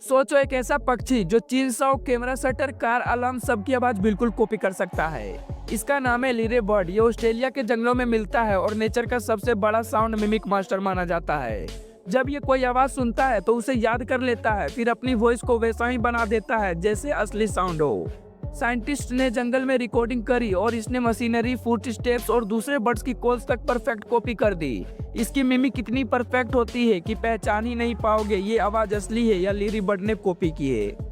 सोचो एक ऐसा पक्षी जो चीन कैमरा शटर, कार अलार्म सबकी आवाज बिल्कुल कॉपी कर सकता है। इसका नाम है लिरे बर्ड। ये ऑस्ट्रेलिया के जंगलों में मिलता है और नेचर का सबसे बड़ा साउंड मिमिक मास्टर माना जाता है। जब ये कोई आवाज सुनता है तो उसे याद कर लेता है, फिर अपनी वॉइस को वैसा ही बना देता है जैसे असली साउंड हो। साइंटिस्ट ने जंगल में रिकॉर्डिंग करी और इसने मशीनरी, फुट स्टेप्स और दूसरे बर्ड्स की कॉल्स तक परफेक्ट कॉपी कर दी। इसकी मिमिक इतनी परफेक्ट होती है कि पहचान ही नहीं पाओगे ये आवाज असली है या लिरी बर्ड ने कॉपी की है।